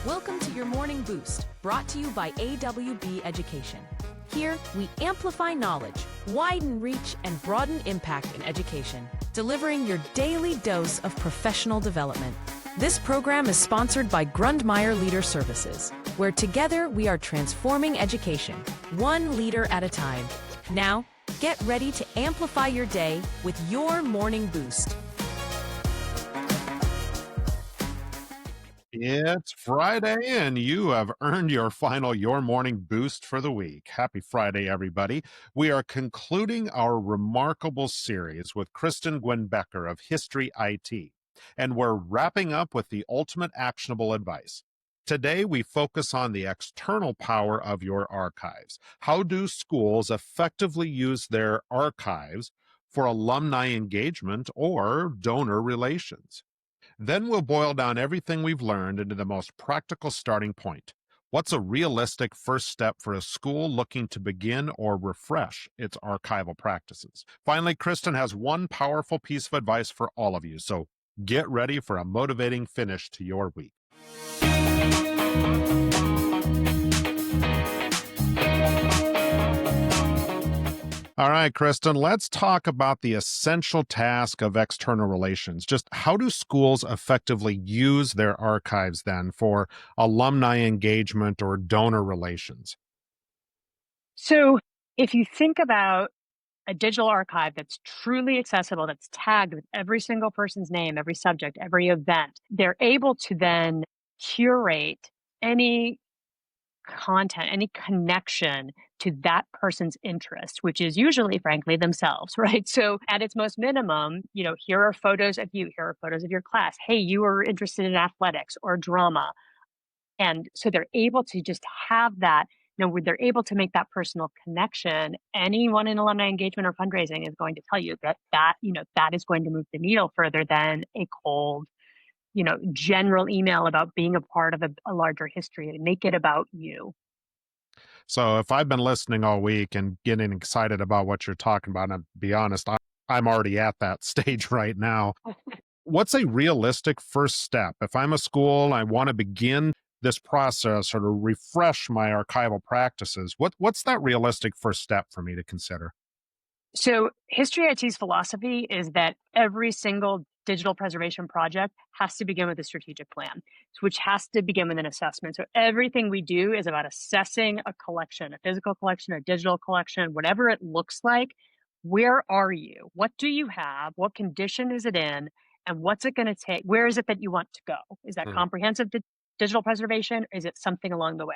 Welcome to your Morning Boost, brought to you by AWB Education. Here, we amplify knowledge, widen reach, and broaden impact in education, delivering your daily dose of professional development. This program is sponsored by Grundmeyer Leader Services, where together we are transforming education, one leader at a time. Now, get ready to amplify your day with your Morning Boost. It's Friday, and you have earned your final Your Morning Boost for the week. Happy Friday, everybody. We are concluding our remarkable series with Kristen Gwen Becker of History IT, and we're wrapping up with the ultimate actionable advice. Today, we focus on the external power of your archives. How do schools effectively use their archives for alumni engagement or donor relations? Then we'll boil down everything we've learned into the most practical starting point. What's a realistic first step for a school looking to begin or refresh its archival practices? Finally, Kristen has one powerful piece of advice for all of you, so get ready for a motivating finish to your week. All right, Kristen, let's talk about the essential task of external relations. Just how do schools effectively use their archives then for alumni engagement or donor relations? So if you think about a digital archive that's truly accessible, that's tagged with every single person's name, every subject, every event, they're able to then curate any content, any connection to that person's interest, which is usually, frankly, themselves, right? So at its most minimum, here are photos of you, here are photos of your class. Hey, you were interested in athletics or drama. And so they're able to just have that, where they're able to make that personal connection. Anyone in alumni engagement or fundraising is going to tell you that is going to move the needle further than a cold, general email about being a part of a larger history, and make it about you. So if I've been listening all week and getting excited about what you're talking about, and to be honest, I'm already at that stage right now. What's a realistic first step? If I'm a school, I want to begin this process or to refresh my archival practices, what's that realistic first step for me to consider? So History IT's philosophy is that every single digital preservation project has to begin with a strategic plan, which has to begin with an assessment. So everything we do is about assessing a collection, a physical collection, a digital collection, whatever it looks like. Where are you? What do you have? What condition is it in? And what's it going to take? Where is it that you want to go? Is that comprehensive digital preservation? Or is it something along the way?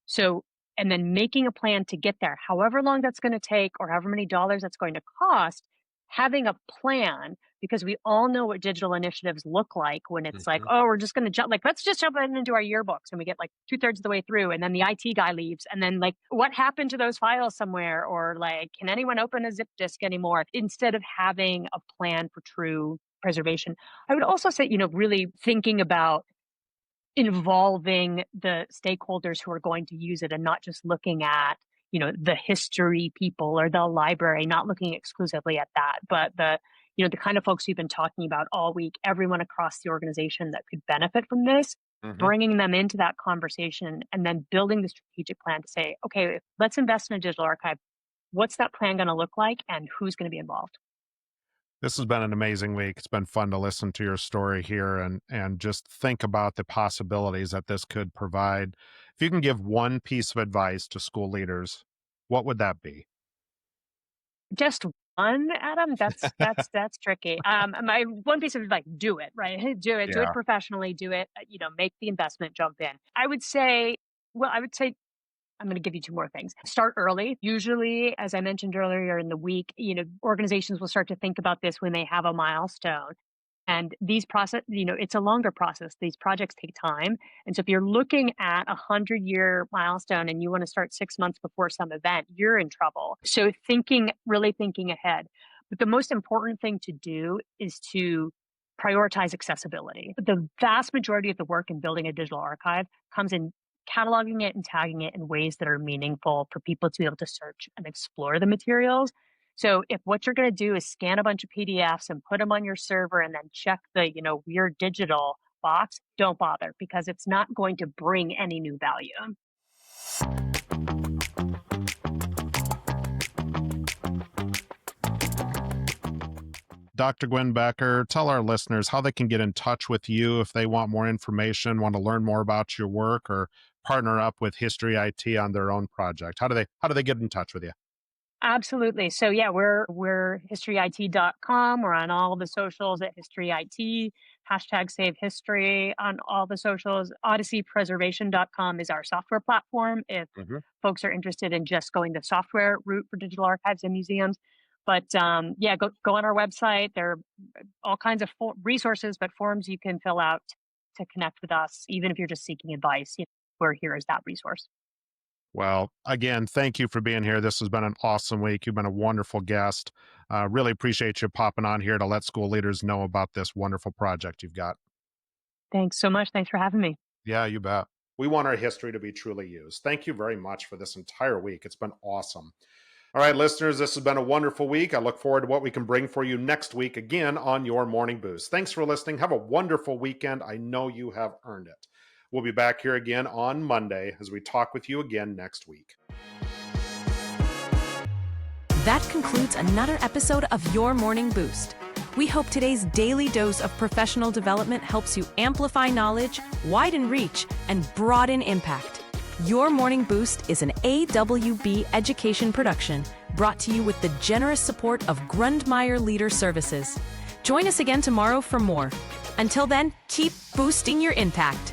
So, and then making a plan to get there, however long that's going to take or however many dollars that's going to cost, having a plan, because we all know what digital initiatives look like when it's like, oh, we're just going to jump, let's just jump into our yearbooks, and we get 2/3 of the way through, and then the IT guy leaves, and then what happened to those files somewhere, or can anyone open a zip disk anymore, instead of having a plan for true preservation. I would also say, really thinking about involving the stakeholders who are going to use it, and not just looking at, the history people or the library, not looking exclusively at that, but the kind of folks we've been talking about all week, everyone across the organization that could benefit from this, bringing them into that conversation, and then building the strategic plan to say, okay, let's invest in a digital archive. What's that plan going to look like, and who's going to be involved? This has been an amazing week. It's been fun to listen to your story here and just think about the possibilities that this could provide. If you can give one piece of advice to school leaders, what would that be? Just one, Adam? That's tricky. My one piece of advice: do it, right? Do it. Do it Yeah. professionally. Do it. Make the investment. Jump in. I would say I'm going to give you two more things. Start early. Usually, as I mentioned earlier in the week, organizations will start to think about this when they have a milestone. And it's a longer process. These projects take time. And so if you're looking at 100-year milestone and you want to start 6 months before some event, you're in trouble. So really thinking ahead. But the most important thing to do is to prioritize accessibility. The vast majority of the work in building a digital archive comes in cataloging it and tagging it in ways that are meaningful for people to be able to search and explore the materials. So if what you're going to do is scan a bunch of PDFs and put them on your server and then check the, weird digital box, don't bother because it's not going to bring any new value. Dr. Gwen Becker, tell our listeners how they can get in touch with you if they want more information, want to learn more about your work, or partner up with History IT on their own project. How do they get in touch with you? Absolutely. So yeah, we're historyit.com. We're on all the socials at historyit. Hashtag save history on all the socials. Odysseypreservation.com is our software platform if Mhm. folks are interested in just going the software route for digital archives and museums. But yeah, go on our website. There are all kinds of resources, but forms you can fill out to connect with us. Even if you're just seeking advice, we're here as that resource. Well, again, thank you for being here. This has been an awesome week. You've been a wonderful guest. Really appreciate you popping on here to let school leaders know about this wonderful project you've got. Thanks so much. Thanks for having me. Yeah, you bet. We want our history to be truly used. Thank you very much for this entire week. It's been awesome. All right, listeners, this has been a wonderful week. I look forward to what we can bring for you next week again on your Morning Boost. Thanks for listening. Have a wonderful weekend. I know you have earned it. We'll be back here again on Monday as we talk with you again next week. That concludes another episode of Your Morning Boost. We hope today's daily dose of professional development helps you amplify knowledge, widen reach, and broaden impact. Your Morning Boost is an AWB education production brought to you with the generous support of Grundmeyer Leader Services. Join us again tomorrow for more. Until then, keep boosting your impact.